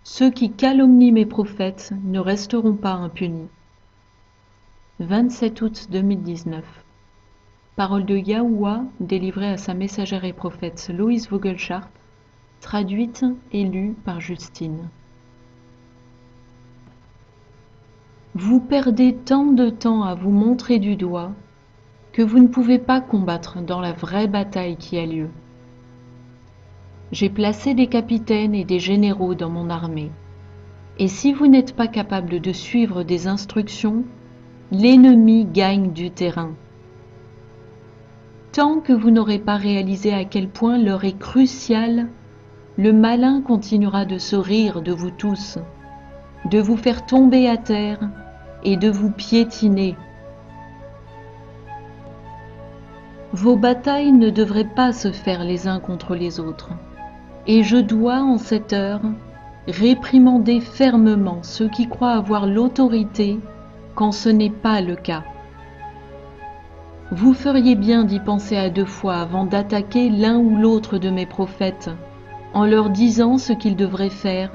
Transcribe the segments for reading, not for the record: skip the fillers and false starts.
Ceux qui calomnient mes prophètes ne resteront pas impunis. 27 août 2019. Parole de Yahuwah délivrée à sa messagère et prophète Louise Vogelchardt, traduite et lue par Justine. Vous perdez tant de temps à vous montrer du doigt que vous ne pouvez pas combattre dans la vraie bataille qui a lieu. J'ai placé des capitaines et des généraux dans mon armée. Et si vous n'êtes pas capable de suivre des instructions, l'ennemi gagne du terrain. Tant que vous n'aurez pas réalisé à quel point l'heure est cruciale, le malin continuera de se rire de vous tous, de vous faire tomber à terre et de vous piétiner. Vos batailles ne devraient pas se faire les uns contre les autres, et je dois en cette heure réprimander fermement ceux qui croient avoir l'autorité quand ce n'est pas le cas. Vous feriez bien d'y penser à 2 fois avant d'attaquer l'un ou l'autre de mes prophètes, en leur disant ce qu'ils devraient faire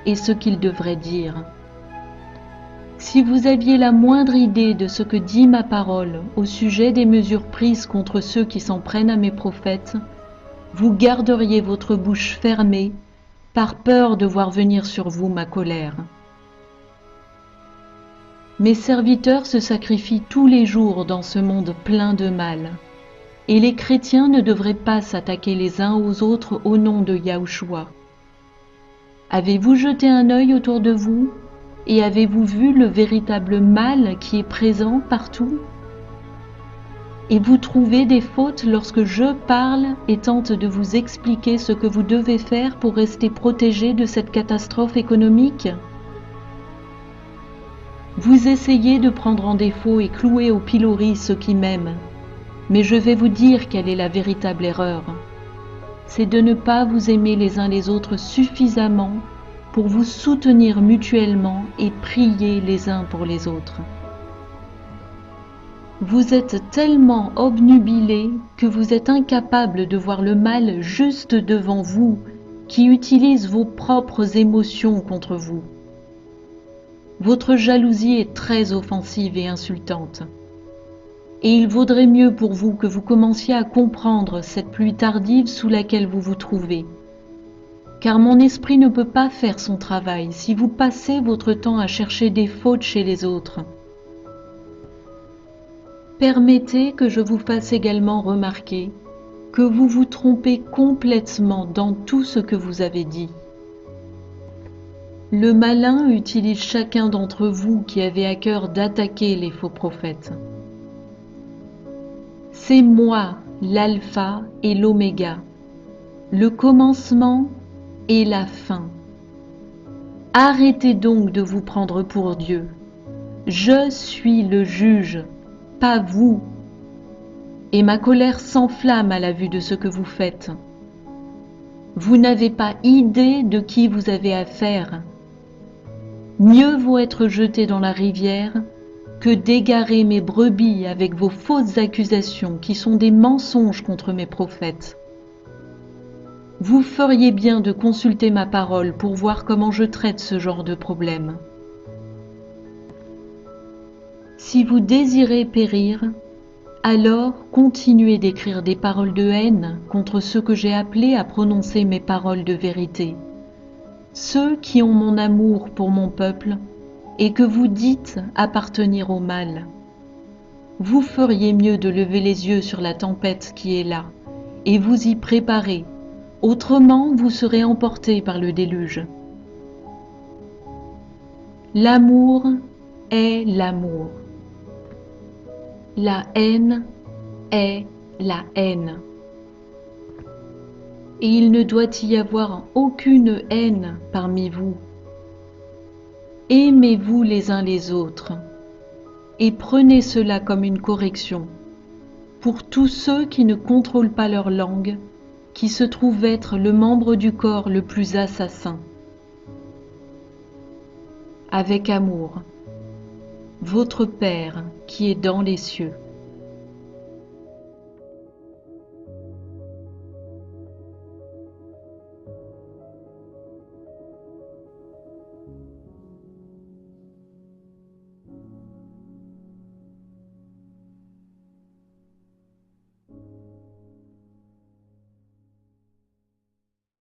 et ce qu'ils devraient dire. Si vous aviez la moindre idée de ce que dit ma parole au sujet des mesures prises contre ceux qui s'en prennent à mes prophètes, vous garderiez votre bouche fermée par peur de voir venir sur vous ma colère. Mes serviteurs se sacrifient tous les jours dans ce monde plein de mal, et les chrétiens ne devraient pas s'attaquer les uns aux autres au nom de Yahushua. Avez-vous jeté un œil autour de vous, et avez-vous vu le véritable mal qui est présent partout? Et vous trouvez des fautes lorsque je parle et tente de vous expliquer ce que vous devez faire pour rester protégé de cette catastrophe économique? Vous essayez de prendre en défaut et clouer au pilori ceux qui m'aiment, mais je vais vous dire quelle est la véritable erreur. C'est de ne pas vous aimer les uns les autres suffisamment pour vous soutenir mutuellement et prier les uns pour les autres. Vous êtes tellement obnubilés que vous êtes incapables de voir le mal juste devant vous, qui utilise vos propres émotions contre vous. Votre jalousie est très offensive et insultante. Et il vaudrait mieux pour vous que vous commenciez à comprendre cette pluie tardive sous laquelle vous vous trouvez. Car mon esprit ne peut pas faire son travail si vous passez votre temps à chercher des fautes chez les autres. Permettez que je vous fasse également remarquer que vous vous trompez complètement dans tout ce que vous avez dit. Le malin utilise chacun d'entre vous qui avez à cœur d'attaquer les faux prophètes. C'est moi, l'alpha et l'oméga, le commencement et la fin. Arrêtez donc de vous prendre pour Dieu. Je suis le juge, pas vous. Et ma colère s'enflamme à la vue de ce que vous faites. Vous n'avez pas idée de qui vous avez affaire. Mieux vaut être jeté dans la rivière que d'égarer mes brebis avec vos fausses accusations qui sont des mensonges contre mes prophètes. Vous feriez bien de consulter ma parole pour voir comment je traite ce genre de problème. Si vous désirez périr, alors continuez d'écrire des paroles de haine contre ceux que j'ai appelés à prononcer mes paroles de vérité, ceux qui ont mon amour pour mon peuple et que vous dites appartenir au mal. Vous feriez mieux de lever les yeux sur la tempête qui est là et vous y préparer. Autrement, vous serez emportés par le déluge. L'amour est l'amour. La haine est la haine. Et il ne doit y avoir aucune haine parmi vous. Aimez-vous les uns les autres et prenez cela comme une correction pour tous ceux qui ne contrôlent pas leur langue, qui se trouve être le membre du corps le plus assassin. Avec amour, votre Père qui est dans les cieux.